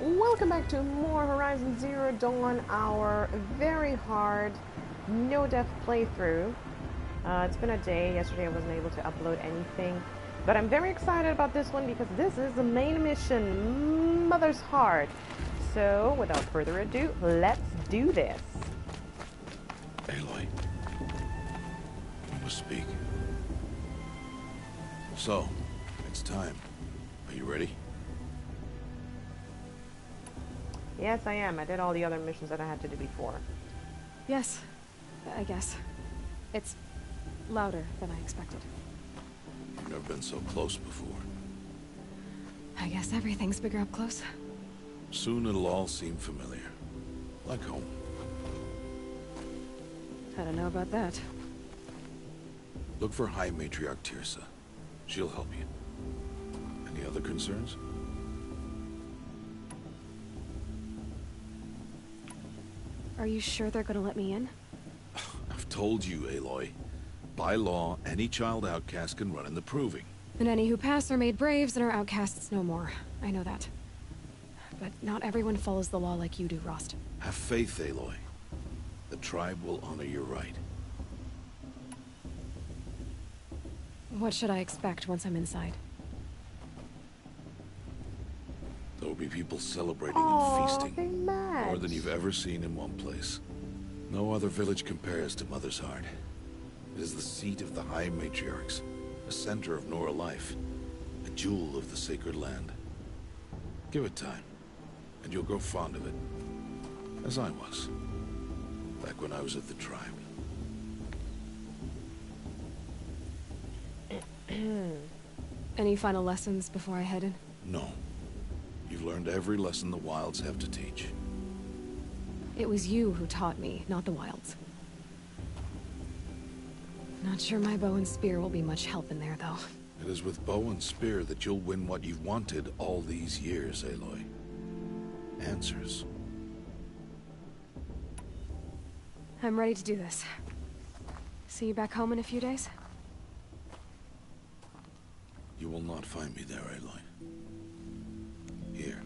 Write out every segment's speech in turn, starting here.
Welcome back to more Horizon Zero Dawn, our very hard, no-death playthrough. It's been a day. Yesterday I wasn't able to upload anything, but I'm very excited about this one because this is the main mission, Mother's Heart. So, without further ado, let's do this. Aloy, you must speak. So, it's time. Are you ready? Yes, I am. I did all the other missions that I had to do before. Yes, I guess. It's louder than I expected. You've never been so close before. I guess everything's bigger up close. Soon it'll all seem familiar. Like home. I don't know about that. Look for High Matriarch Tirsa. She'll help you. Any other concerns? Are you sure they're gonna let me in? I've told you, Aloy. By law, any child outcast can run in the Proving. And any who pass are made braves and are outcasts no more. I know that. But not everyone follows the law like you do, Rost. Have faith, Aloy. The tribe will honor your right. What should I expect once I'm inside? There will be people celebrating Oh, and feasting. they match. More than you've ever seen in one place. No other village compares to Mother's Heart. It is the seat of the High Matriarchs, a center of NORA life, a jewel of the sacred land. Give it time, and you'll grow fond of it. As I was, back when I was at the tribe. Any final lessons before I head in? No. You've learned every lesson the Wilds have to teach. It was you who taught me, not the Wilds. Not sure my bow and spear will be much help in there, though. It is with bow and spear that you'll win what you've wanted all these years, Aloy. Answers. I'm ready to do this. See you back home in a few days? You will not find me there, Aloy. Here.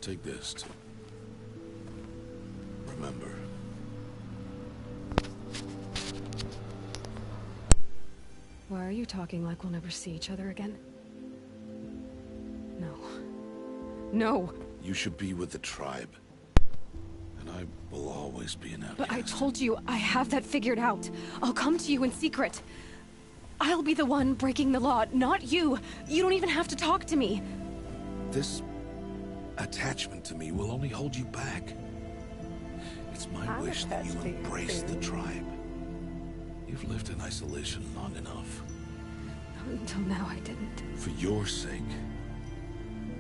Take this to remember. Why are you talking like we'll never see each other again? No. No! You should be with the tribe. And I will always be an outcast. But I told you, I have that figured out. I'll come to you in secret. I'll be the one breaking the law, not you. You don't even have to talk to me. This attachment to me will only hold you back. It's my I'm wish that you attached to you, embrace the too. tribe. You've lived in isolation long enough. Until now, I didn't. For your sake,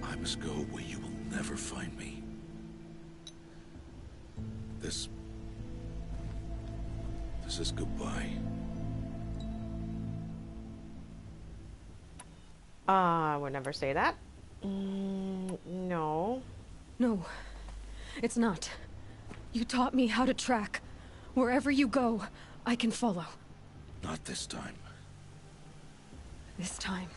I must go where you will never find me. This is goodbye. I would never say that. No. No, it's not. You taught me how to track. Wherever you go, I can follow. Not this time. This time.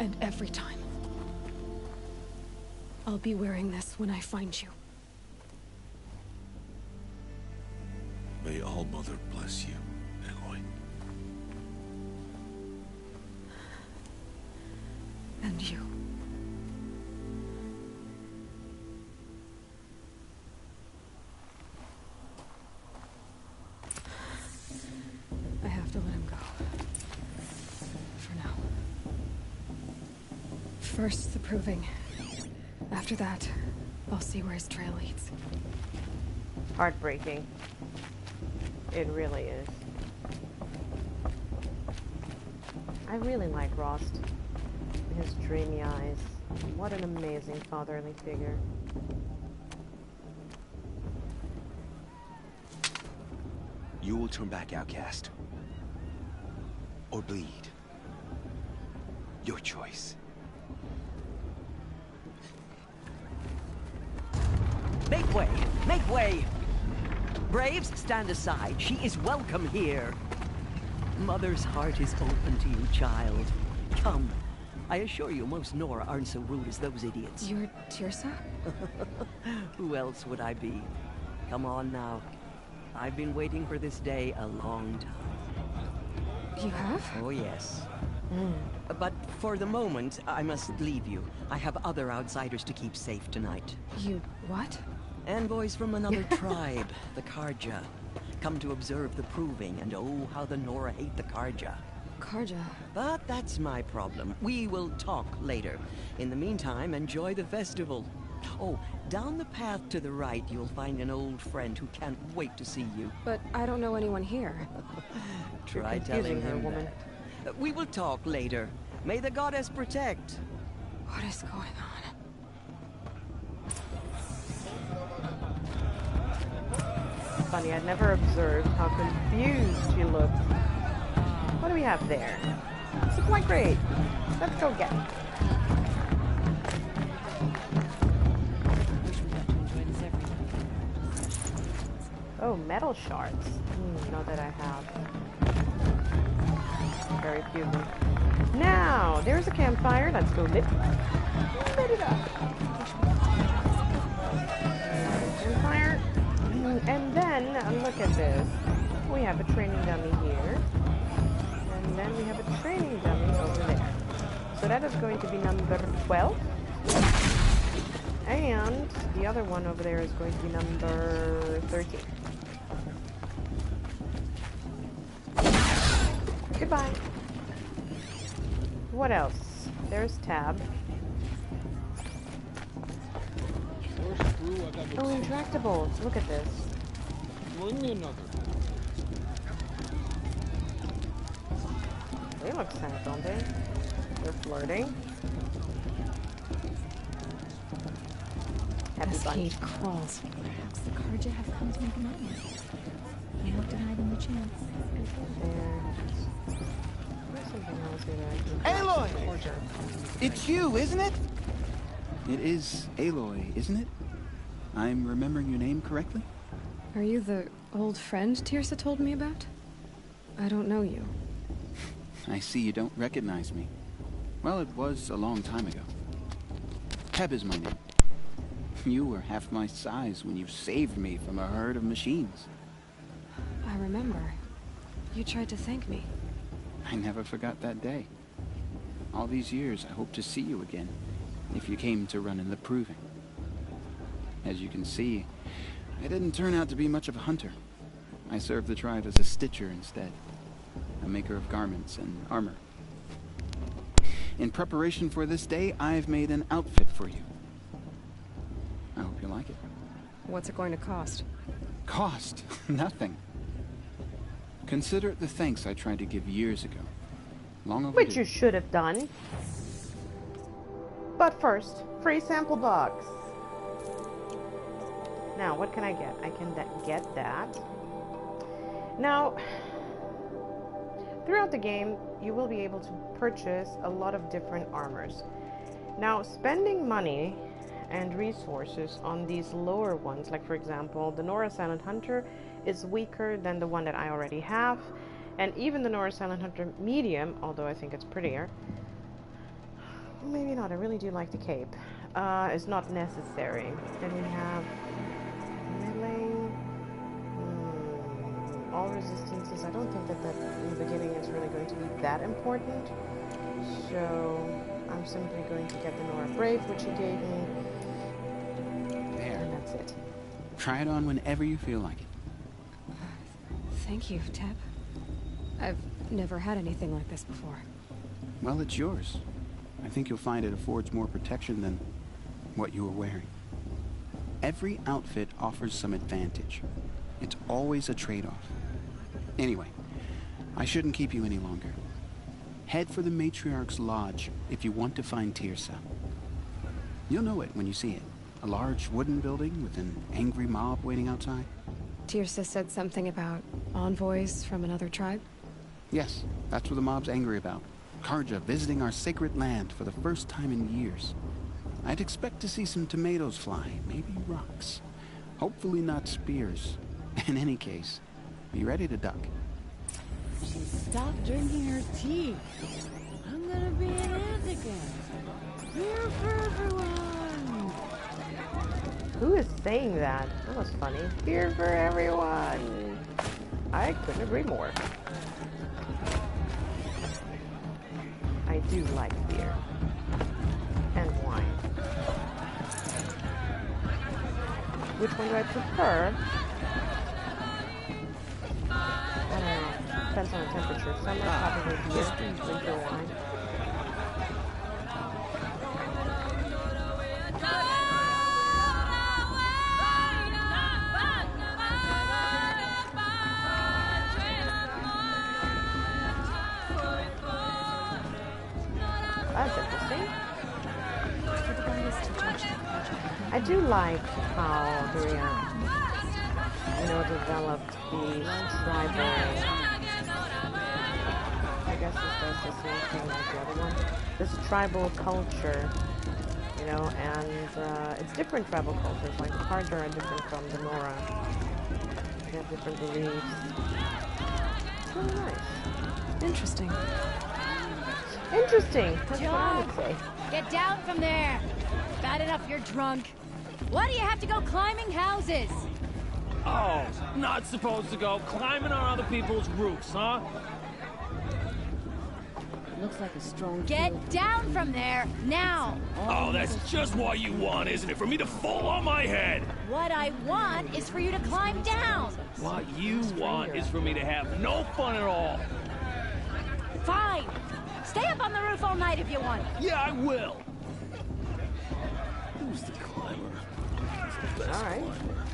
And every time. I'll be wearing this when I find you. May All Mother bless you, Aloy. And you. I have to let him go. For now. First, the Proving. After that, I'll see where his trail leads. Heartbreaking. It really is. I really like Rost. His dreamy eyes. What an amazing fatherly figure. You will turn back, outcast. Or bleed. Your choice. Make way! Make way! Braves, stand aside. She is welcome here. Mother's heart is open to you, child. Come. I assure you, most Nora aren't so rude as those idiots. You're Tirsa? Who else would I be? Come on now. I've been waiting for this day a long time. You have? Oh, yes. But for the moment, I must leave you. I have other outsiders to keep safe tonight. You what? Envoys from another tribe, the Karja. Come to observe the proving, and oh, how the Nora hate the Karja. Karja. But that's my problem. We will talk later. In the meantime, enjoy the festival. Oh, down the path to the right, you'll find an old friend who can't wait to see you. But I don't know anyone here. Try telling him that. We will talk later. May the goddess protect. What is going on? Funny, I'd never observed how confused she looked. What do we have there? Supply crate. Let's go get it. Oh, metal shards. Not that I have. Very few of them. Now, there's a campfire. Let's go lit it up. Campfire. And then, look at this. We have a training dummy here. And then we have a training dummy over there. So that is going to be number 12. And the other one over there is going to be number 13. Goodbye. What else? There's Tab. Oh, Interactables. Look at this. Bring me another. They look sad, don't they? They're flirting. Happy As bunch. Kate crawls, perhaps the Karja have come to make an audience. I won't deny them the chance. There's something else here that I can... Aloy! It's you, isn't it? It is Aloy, isn't it? I'm remembering your name correctly? Are you the old friend Tirsa told me about? I don't know you. I see you don't recognize me. Well, it was a long time ago. Heb is my name. You were half my size when you saved me from a herd of machines. I remember. You tried to thank me. I never forgot that day. All these years, I hope to see you again, if you came to run in the proving. As you can see, I didn't turn out to be much of a hunter. I served the tribe as a stitcher instead, a maker of garments and armor. In preparation for this day, I've made an outfit for you. I hope you like it. What's it going to cost? Cost? Nothing. Consider it the thanks I tried to give years ago. Long overdue. Which you should have done. But first, free sample box. Now, what can I get? I can get that. Now, throughout the game, you will be able to purchase a lot of different armors. Now, spending money and resources on these lower ones, like for example, the NORA Silent Hunter is weaker than the one that I already have, and even the NORA Silent Hunter Medium, although I think it's prettier, maybe not, I really do like the cape, is not necessary. Then we have melee, all resistances. I don't think that in the beginning is really going to be that important, so I'm simply going to get the NORA Brave, which he gave me. There. And that's it. Try it on whenever you feel like it. Thank you, Teb. I've never had anything like this before. Well, it's yours. I think you'll find it affords more protection than what you were wearing. Every outfit offers some advantage. It's always a trade-off. Anyway, I shouldn't keep you any longer. Head for the Matriarch's Lodge if you want to find Tirsa. You'll know it when you see it. A large wooden building with an angry mob waiting outside. Tirsa said something about envoys from another tribe? Yes, that's what the mob's angry about. Karja visiting our sacred land for the first time in years. I'd expect to see some tomatoes fly, maybe rocks. Hopefully not spears. In any case, be ready to duck. She stopped drinking her tea. I'm gonna be an aunt again. Here for everyone. Who is saying that? That was funny. Beer for everyone. I couldn't agree more. I do like beer. And wine. Which one do I prefer? I don't know. Depends on the temperature. Summer, probably beer. Winter, wine. That's interesting. I do like how they, developed the tribal. I guess this does the same thing like the other one. This tribal culture, and it's different tribal cultures. Like the Karja are different from the NORA. They have different beliefs. It's really nice. Interesting. Interesting. That's what I would say. Get down from there. Bad enough you're drunk. Why do you have to go climbing houses? Oh, not supposed to go climbing on other people's roofs, huh? Looks like a strong Get field. down from there, now! Oh, that's just what you want, isn't it? For me to fall on my head! What I want is for you to climb down! What you want is for me to have no fun at all. Fine! Stay up on the roof all night if you want. Yeah, I will! Who's the climber? Who's the best All right. climber?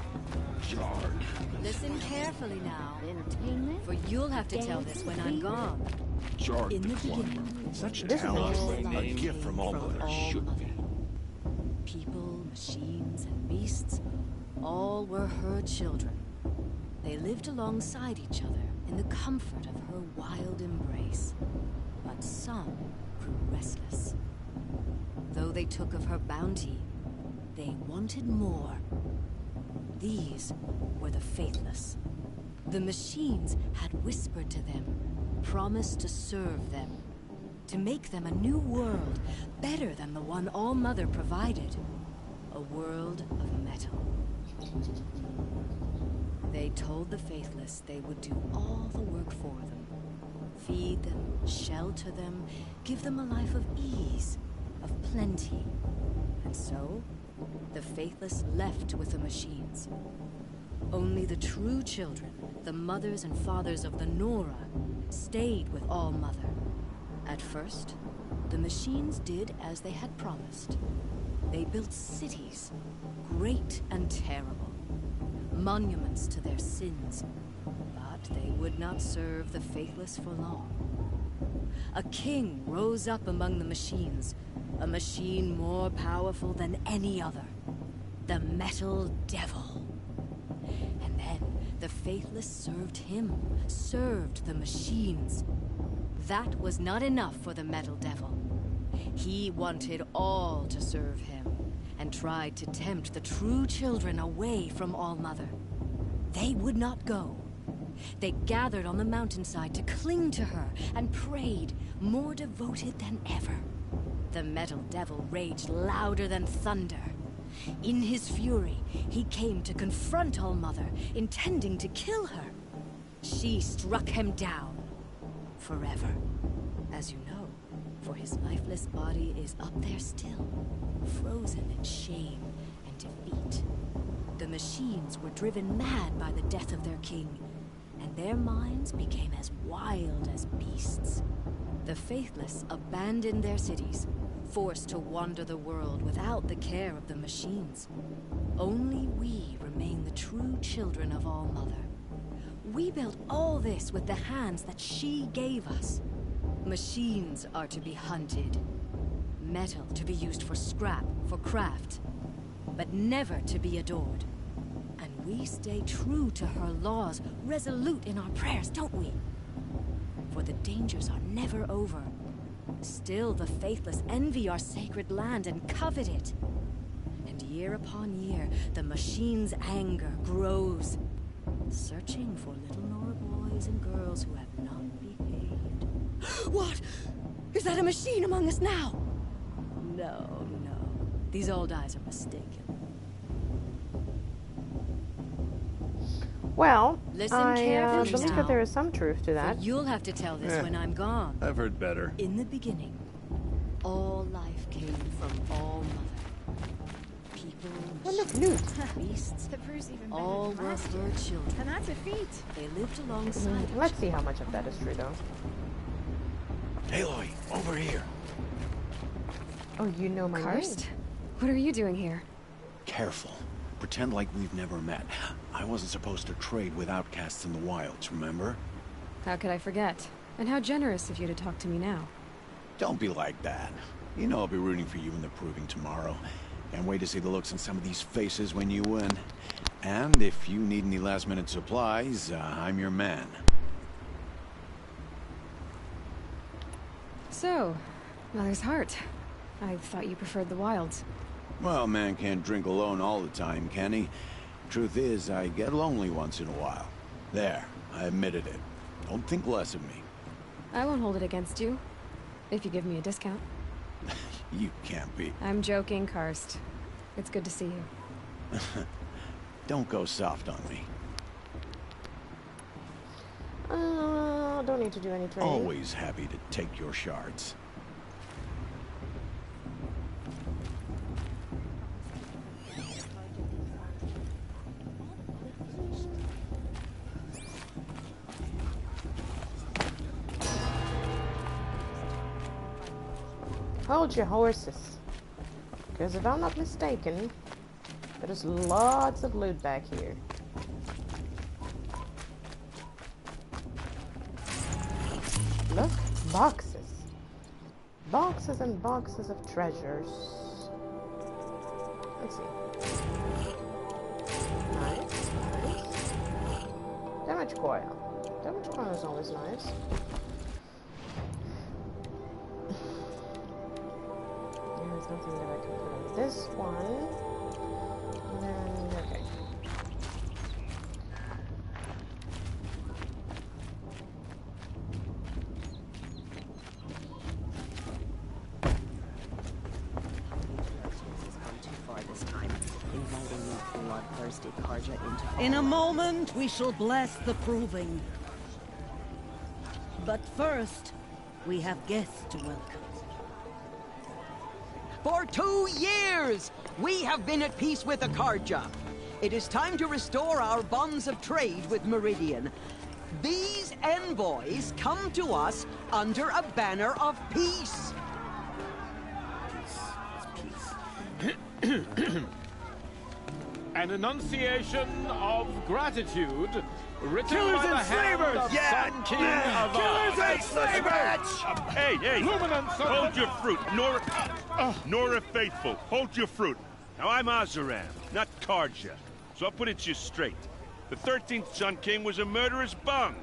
Jarg. Listen carefully now, Entertainment? for you'll have to tell this when I'm gone. Jarg In the the climber. beginning, Such This is talent. interesting. A gift from all mothers. Should be. People, machines, and beasts, all were her children. They lived alongside each other in the comfort of her wild embrace. But some grew restless. Though they took of her bounty, they wanted more. These were the faithless. The machines had whispered to them, promised to serve them, to make them a new world, better than the one All-Mother provided. A world of metal. They told the faithless they would do all the work for them. Feed them, shelter them, give them a life of ease, of plenty. And so, the faithless left with the machines. Only the true children, the mothers and fathers of the NORA, stayed with All-Mother. At first, the machines did as they had promised. They built cities, great and terrible, monuments to their sins. But they would not serve the faithless for long. A king rose up among the machines, a machine more powerful than any other. The Metal Devil. And then the faithless served him, served the machines. That was not enough for the Metal Devil. He wanted all to serve him, and tried to tempt the true children away from All-Mother. They would not go. They gathered on the mountainside to cling to her and prayed, more devoted than ever. The Metal Devil raged louder than thunder. In his fury, he came to confront All-Mother, intending to kill her. She struck him down. Forever. As you know, for his lifeless body is up there still, frozen in shame and defeat. The machines were driven mad by the death of their king, and their minds became as wild as beasts. The faithless abandoned their cities, forced to wander the world without the care of the machines. Only we remain the true children of All-Mother. We built all this with the hands that she gave us. Machines are to be hunted. Metal to be used for scrap, for craft. But never to be adored. And we stay true to her laws, resolute in our prayers, don't we? For the dangers are never over. Still the faithless envy our sacred land and covet it. And year upon year, the machine's anger grows. Searching for little NORA boys boys and girls who have not behaved. What? Is that a machine among us now? No, no. These old eyes are mistaken. Well, Listen I carefully believe now. that there is some truth to For that. you'll have to tell this when I'm gone. I've heard better. In the beginning, all life came from All Mother. People, What a flute. beasts, all were her children. And that's a feat. They lived alongside each Let's see how much of that is true, though. Aloy, over here. Oh, you know my Karst? name. What are you doing here? Careful. Pretend like we've never met. I wasn't supposed to trade with outcasts in the wilds, remember? How could I forget? And how generous of you to talk to me now. Don't be like that. You know I'll be rooting for you in the proving tomorrow. Can't wait to see the looks on some of these faces when you win. And if you need any last-minute supplies, I'm your man. So, Mother's Heart. I thought you preferred the wilds. Well, man can't drink alone all the time, can he? Truth is, I get lonely once in a while. There, I admitted it. Don't think less of me. I won't hold it against you. If you give me a discount. You can't be. I'm joking, Karst. It's good to see you. Don't go soft on me. Don't need to do any training. Always happy to take your shards. Hold your horses. Because if I'm not mistaken, there's lots of loot back here. Look, boxes. Boxes and boxes of treasures. Let's see. Nice, nice. Damage coil. Damage coil is always nice. There's nothing that I can put in this one. And then, okay. In a moment, we shall bless the proving. But first, we have guests to welcome. For 2 years, we have been at peace with Akarja. It is time to restore our bonds of trade with Meridian. These envoys come to us under a banner of peace. An enunciation of gratitude written Killers by the and hand slavers! of Yeah! Sun King of Killers and slavers! Hey! Luminance of Hold the- your fruit, Nora Faithful. Hold your fruit. Now I'm Azaram, not Karja, so I'll put it just straight. The 13th Sun King was a murderous bung.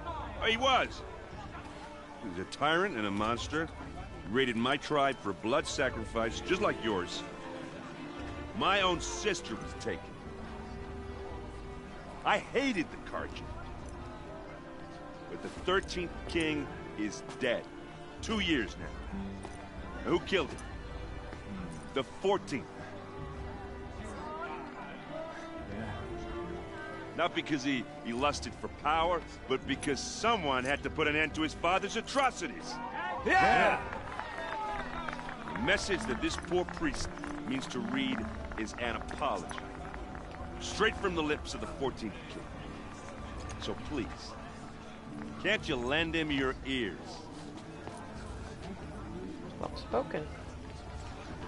Oh, he was. He was a tyrant and a monster. He raided my tribe for blood sacrifice, just like yours. My own sister was taken. I hated the Karja. But the 13th king is dead. 2 years now. Who killed him? The 14th. Not because he lusted for power, but because someone had to put an end to his father's atrocities. Yeah! The message that this poor priest means to read is an apology. Straight from the lips of the 14th king. So please, can't you lend him your ears? Well spoken.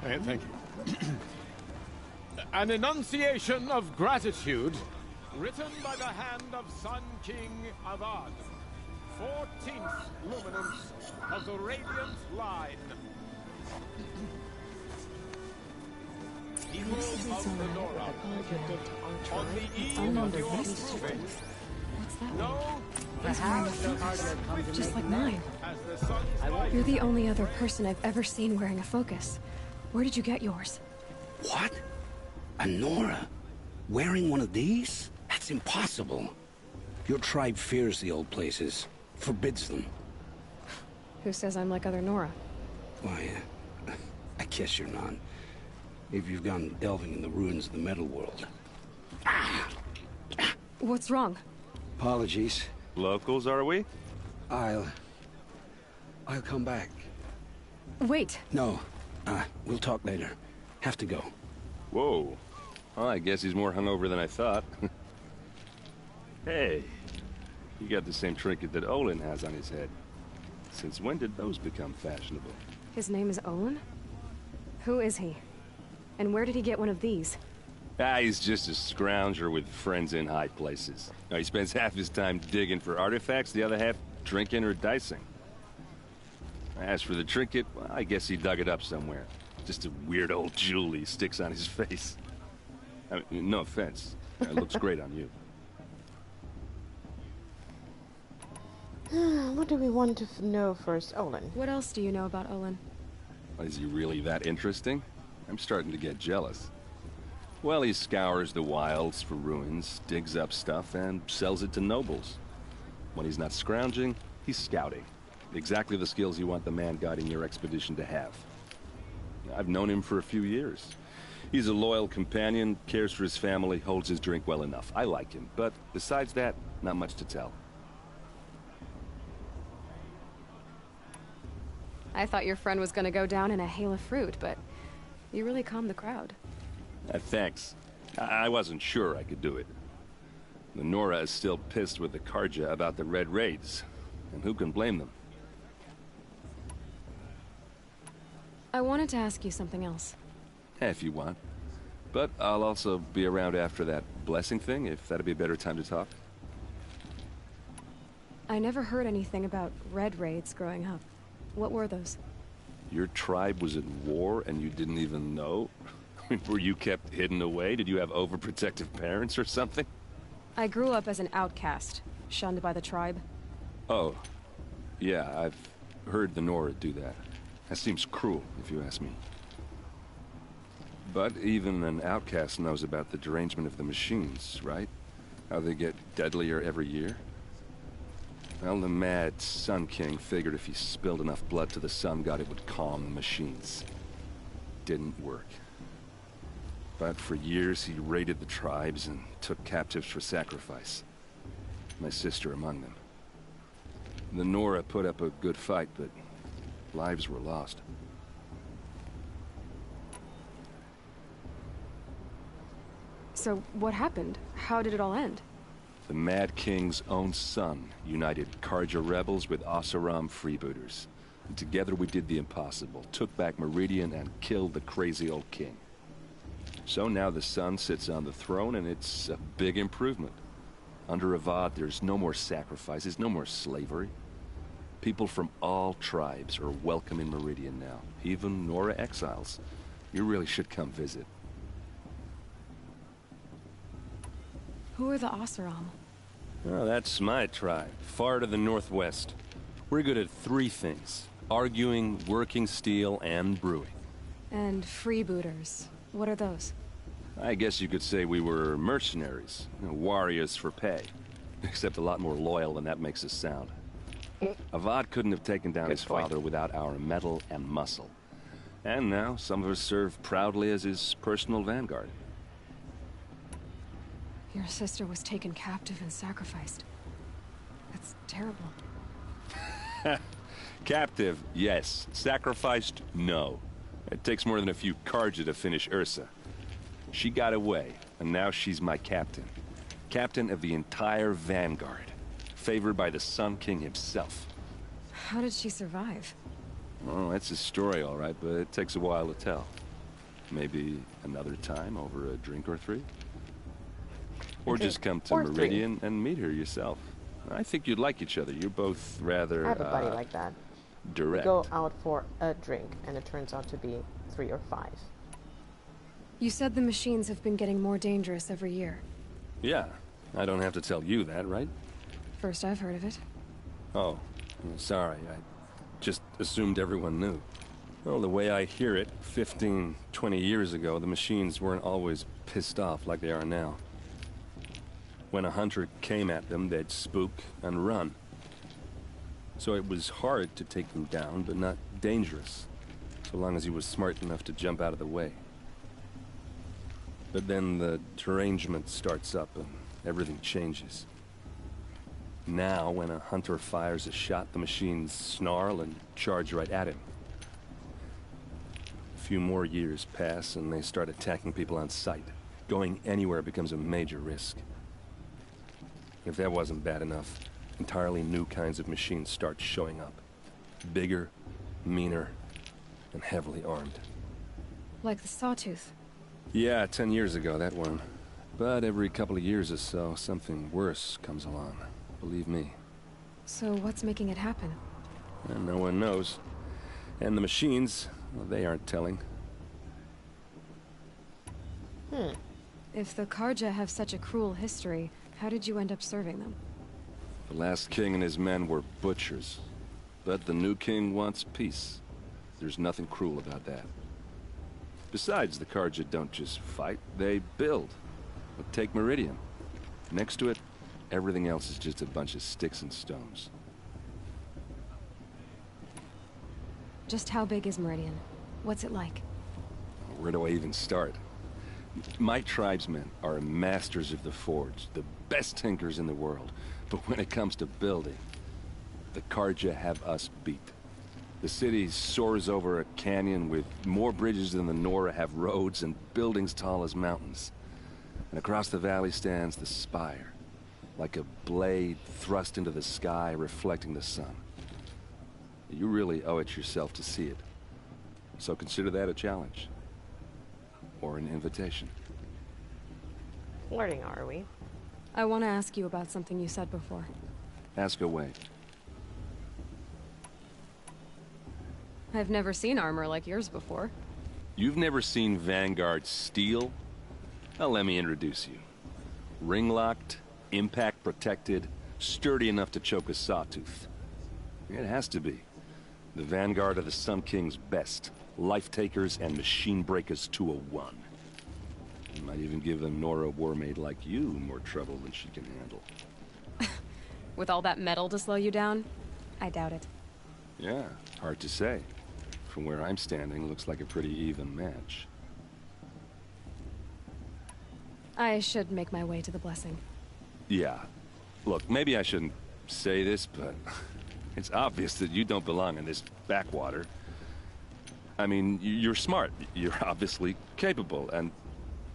Hey, thank you. An enunciation of gratitude written by the hand of Sun King Avad, 14th luminance of the Radiant Line. People of the NORA, on the eve of your proving, What's that? know He's wearing a focus, just like mine. as the sun's light. You're the only other person I've ever seen wearing a focus. Where did you get yours? What? A NORA? Wearing one of these? That's impossible. Your tribe fears the old places, forbids them. Who says I'm like other NORA? Why, I guess you're not. If you've gone delving in the ruins of the metal world. What's wrong? Apologies. Locals, are we? I'll come back. Wait. No. We'll talk later. Have to go. Whoa. Well, I guess he's more hungover than I thought. Hey, you got the same trinket that Olin has on his head. Since when did those become fashionable? His name is Olin? Who is he? And where did he get one of these? He's just a scrounger with friends in high places. Now, he spends half his time digging for artifacts, the other half drinking or dicing. As for the trinket, well, I guess he dug it up somewhere. Just a weird old jewel he sticks on his face. I mean, no offense. It looks great on you. What do we want to know first, Olin? What else do you know about Olin? Is he really that interesting? I'm starting to get jealous. Well, he scours the wilds for ruins, digs up stuff, and sells it to nobles. When he's not scrounging, he's scouting. Exactly the skills you want the man guiding your expedition to have. I've known him for a few years. He's a loyal companion, cares for his family, holds his drink well enough. I like him, but besides that, not much to tell. I thought your friend was gonna go down in a hail of fruit, but you really calmed the crowd. Thanks. I wasn't sure I could do it. The NORA is still pissed with the Karja about the Red Raids, and who can blame them? I wanted to ask you something else. If you want. But I'll also be around after that blessing thing, if that'd be a better time to talk. I never heard anything about Red Raids growing up. What were those? Your tribe was at war and you didn't even know? Were you kept hidden away? Did you have overprotective parents or something? I grew up as an outcast, shunned by the tribe. Oh. Yeah, I've heard the NORA do that. That seems cruel, if you ask me. But even an outcast knows about the derangement of the machines, right? How they get deadlier every year? Well, the mad Sun King figured if he spilled enough blood to the Sun God, it would calm the machines. Didn't work. But for years, he raided the tribes and took captives for sacrifice. My sister among them. The NORA put up a good fight, but lives were lost. So, what happened? How did it all end? The Mad King's own son united Karja rebels with Oseram freebooters. And together we did the impossible, took back Meridian and killed the crazy old king. So now the son sits on the throne and it's a big improvement. Under Avad, there's no more sacrifices, no more slavery. People from all tribes are welcome in Meridian now, even NORA exiles. You really should come visit. Who are the Oseram? Oh, that's my tribe, far to the northwest. We're good at three things: arguing, working steel, and brewing. And freebooters. What are those? I guess you could say we were mercenaries, warriors for pay. Except a lot more loyal than that makes us sound. Avad couldn't have taken down his father without our metal and muscle. And now, some of us serve proudly as his personal vanguard. Your sister was taken captive and sacrificed. That's terrible. Captive, yes. Sacrificed, no. It takes more than a few Karja to finish Ursa. She got away, and now she's my captain. Captain of the entire vanguard. Favored by the Sun King himself. How did she survive? Oh, that's a story, all right, but it takes a while to tell. Maybe another time over a drink or three? Or just come to Meridian and meet her yourself. I think you'd like each other. You're both rather, I have a buddy like that. direct. We go out for a drink, and it turns out to be 3 or 5. You said the machines have been getting more dangerous every year. Yeah, I don't have to tell you that, right? First I've heard of it. Oh, sorry. I just assumed everyone knew. Well, the way I hear it, 15, 20 years ago, the machines weren't always pissed off like they are now. When a hunter came at them, they'd spook and run. So it was hard to take them down, but not dangerous, so long as he was smart enough to jump out of the way. But then the derangement starts up and everything changes. Now, when a hunter fires a shot, the machines snarl and charge right at him. A few more years pass and they start attacking people on sight. Going anywhere becomes a major risk. If that wasn't bad enough, entirely new kinds of machines start showing up. Bigger, meaner, and heavily armed. Like the Sawtooth. Yeah, 10 years ago, that one. But every couple of years or so, something worse comes along. Believe me. So what's making it happen? And no one knows. And the machines, well, they aren't telling. If the Karja have such a cruel history, how did you end up serving them? The last king and his men were butchers. But the new king wants peace. There's nothing cruel about that. Besides, the Karja don't just fight, they build. But take Meridian. Next to it, everything else is just a bunch of sticks and stones. Just how big is Meridian? What's it like? Where do I even start? My tribesmen are masters of the forge, the best tinkers in the world. But when it comes to building, the Karja have us beat. The city soars over a canyon with more bridges than the NORA have roads and buildings tall as mountains. And across the valley stands the spire, like a blade thrust into the sky reflecting the sun. You really owe it yourself to see it. So consider that a challenge. Or an invitation. Flirting, are we? I want to ask you about something you said before. Ask away. I've never seen armor like yours before. You've never seen Vanguard steel? Well, let me introduce you. Ring-locked, impact-protected, sturdy enough to choke a sawtooth. It has to be. The Vanguard of the Sun King's best. Life-takers and machine breakers to a one. You might even give a NORA warmaid like you more trouble than she can handle. With all that metal to slow you down? I doubt it. Yeah, hard to say. From where I'm standing, looks like a pretty even match. I should make my way to the blessing. Yeah. Look, maybe I shouldn't say this, but it's obvious that you don't belong in this backwater. I mean, you're smart. You're obviously capable, and...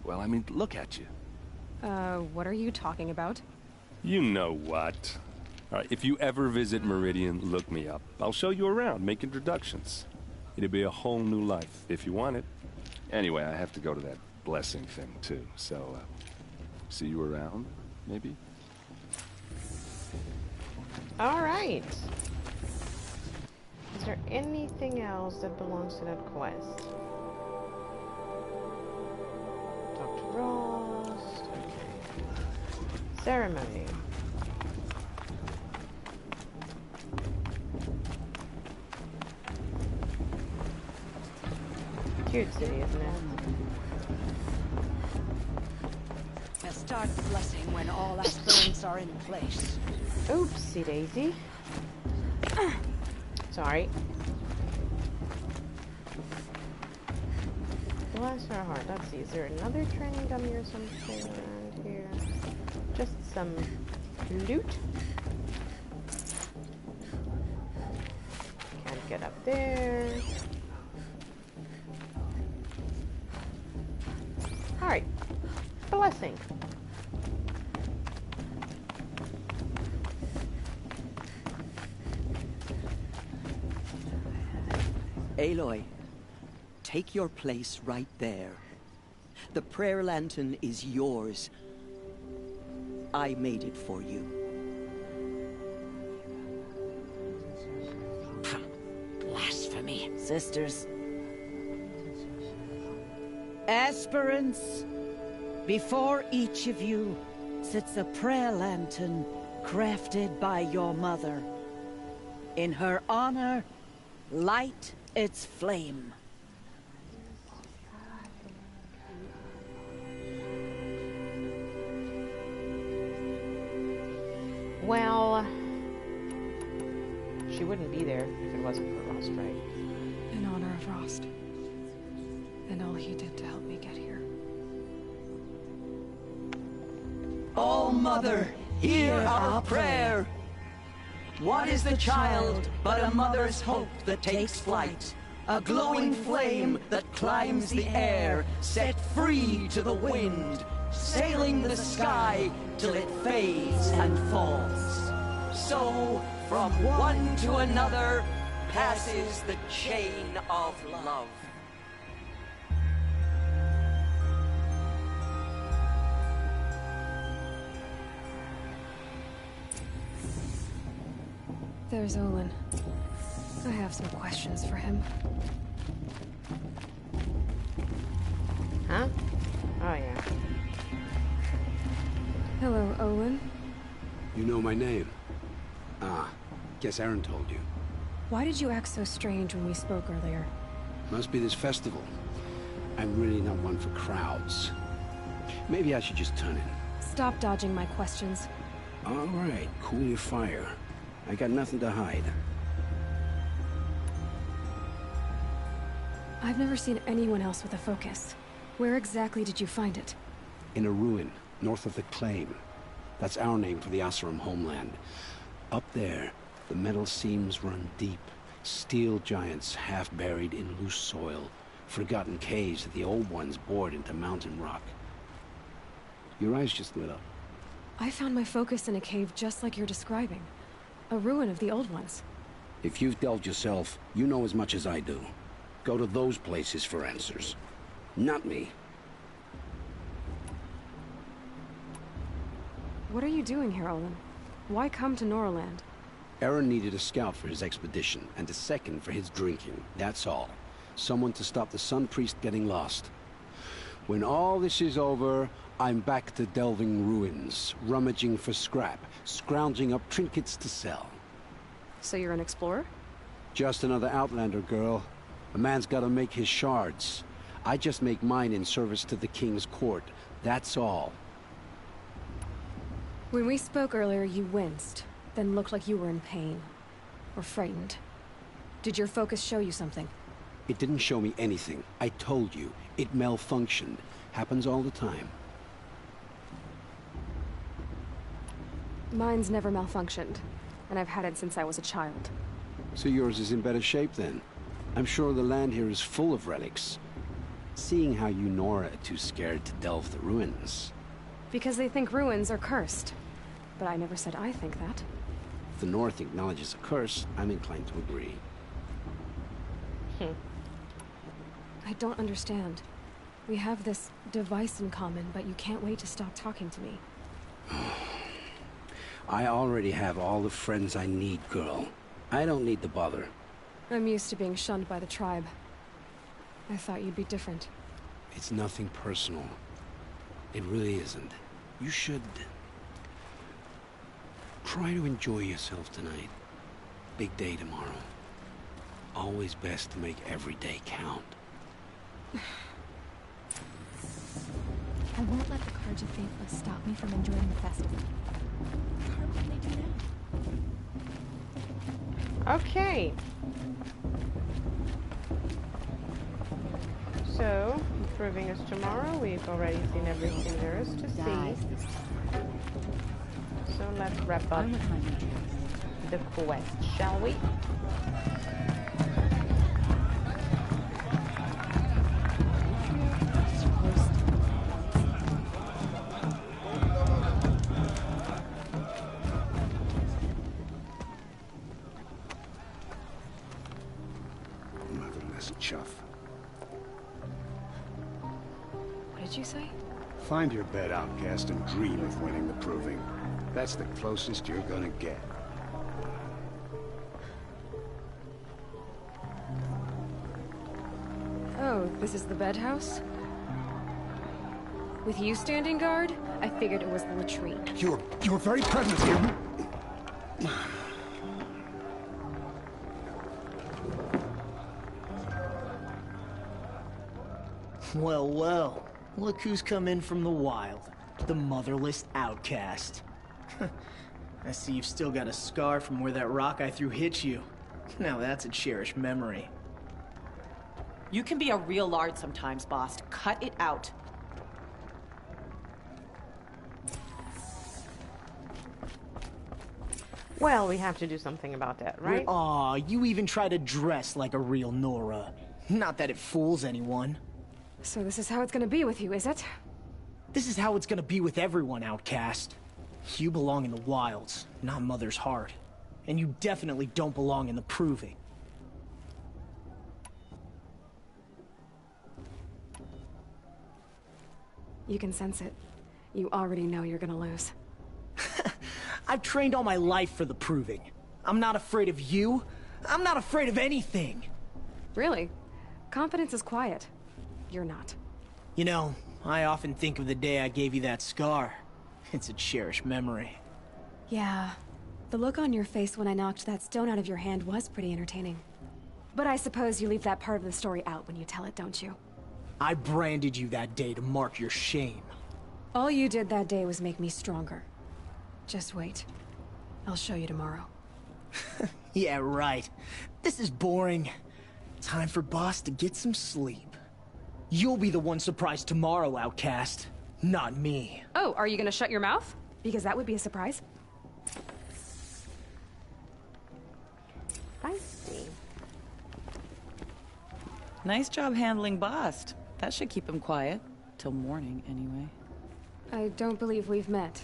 well, I mean, look at you. What are you talking about? You know what. All right, if you ever visit Meridian, look me up. I'll show you around, make introductions. It'll be a whole new life, if you want it. Anyway, I have to go to that blessing thing, too. So, see you around, maybe? All right. Is there anything else that belongs to that quest? Dr. Rost. Okay. Ceremony. Cute city, isn't it? We'll start the blessing when all aspirants are in place. Oopsie daisy. Sorry. Bless her heart. Let's see. Is there another training dummy or something around here? Just some loot. Can't get up there. Alright. Blessing. Aloy, take your place right there. The prayer lantern is yours. I made it for you. Blasphemy, sisters. Aspirants, before each of you sits a prayer lantern crafted by your mother. In her honor, light its flame. Well, she wouldn't be there if it wasn't for Rost, right? In honor of Rost. And all he did to help me get here. Oh, Mother, hear our prayer. What is the child but a mother's hope that takes flight? A glowing flame that climbs the air, set free to the wind, sailing the sky till it fades and falls. So, from one to another, passes the chain of love. There's Olin. I have some questions for him. Huh? Oh, yeah. Hello, Olin. You know my name? Ah, guess Aaron told you. Why did you act so strange when we spoke earlier? Must be this festival. I'm really not one for crowds. Maybe I should just turn in. Stop dodging my questions. All right, cool your fire. I got nothing to hide. I've never seen anyone else with a focus. Where exactly did you find it? In a ruin, north of the Claim. That's our name for the Oseram homeland. Up there, the metal seams run deep. Steel giants half buried in loose soil. Forgotten caves that the old ones bored into mountain rock. Your eyes just lit up. I found my focus in a cave just like you're describing. A ruin of the old ones. If you've delved yourself, you know as much as I do. Go to those places for answers. Not me. What are you doing here, Olin? Why come to NORA land? Aaron needed a scout for his expedition, and a second for his drinking. That's all. Someone to stop the Sun Priest getting lost. When all this is over, I'm back to delving ruins, rummaging for scrap, scrounging up trinkets to sell. So you're an explorer? Just another Outlander, girl. A man's gotta make his shards. I just make mine in service to the King's court. That's all. When we spoke earlier, you winced, then looked like you were in pain. Or frightened. Did your focus show you something? It didn't show me anything. I told you. It malfunctioned. Happens all the time. Mine's never malfunctioned, and I've had it since I was a child. So yours is in better shape then? I'm sure the land here is full of relics. Seeing how you NORA are too scared to delve the ruins. Because they think ruins are cursed. But I never said I think that. If the North acknowledges a curse, I'm inclined to agree. I don't understand. We have this device in common, but you can't wait to stop talking to me. I already have all the friends I need, girl. I don't need the bother. I'm used to being shunned by the tribe. I thought you'd be different. It's nothing personal. It really isn't. You should... try to enjoy yourself tonight. Big day tomorrow. Always best to make every day count. I won't let the Carja Faithless stop me from enjoying the festival. How can they do that? Okay. So, improving us tomorrow. We've already seen everything there is to see. So let's wrap up the quest, shall we? Motherless chuff. What did you say? Find your bed, outcast, and dream of winning the proving. That's the closest you're gonna get. Oh, this is the bed house? With you standing guard, I figured it was the latrine. Your very presence here... Well, well. Look who's come in from the wild. The motherless outcast. I see you've still got a scar from where that rock I threw hit you. Now that's a cherished memory. You can be a real lard sometimes, boss. Cut it out. Well, we have to do something about that, right? Aw, you even try to dress like a real Nora. Not that it fools anyone. So this is how it's gonna be with you, is it? This is how it's gonna be with everyone, Outcast. You belong in the wilds, not Mother's heart. And you definitely don't belong in the Proving. You can sense it. You already know you're gonna lose. I've trained all my life for the Proving. I'm not afraid of you. I'm not afraid of anything. Really? Confidence is quiet. You're not. You know, I often think of the day I gave you that scar. It's a cherished memory. Yeah. The look on your face when I knocked that stone out of your hand was pretty entertaining. But I suppose you leave that part of the story out when you tell it, don't you? I branded you that day to mark your shame. All you did that day was make me stronger. Just wait. I'll show you tomorrow. Yeah, right. This is boring. Time for Boss to get some sleep. You'll be the one surprised tomorrow, Outcast. Not me. Oh, are you gonna shut your mouth? Because that would be a surprise. Feisty. Nice job handling Bast. That should keep him quiet. Till morning, anyway. I don't believe we've met.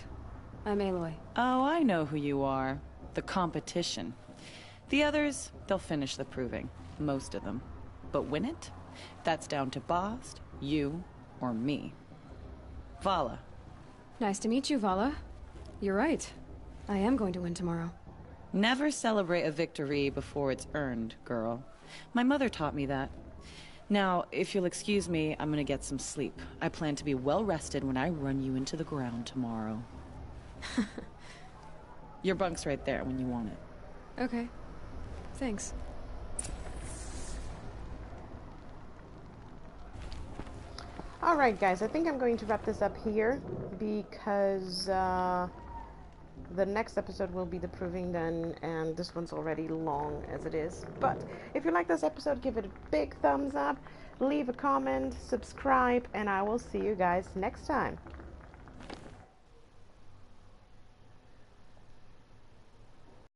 I'm Aloy. Oh, I know who you are. The competition. The others, they'll finish the Proving. Most of them. But win it? That's down to Bast, you, or me. Vala. Nice to meet you, Vala. You're right. I am going to win tomorrow. Never celebrate a victory before it's earned, girl. My mother taught me that. Now, if you'll excuse me, I'm gonna get some sleep. I plan to be well rested when I run you into the ground tomorrow. Your bunk's right there when you want it. Okay. Thanks. Alright guys, I think I'm going to wrap this up here because the next episode will be the Proving then, and this one's already long as it is. But if you like this episode, give it a big thumbs up, leave a comment, subscribe, and I will see you guys next time.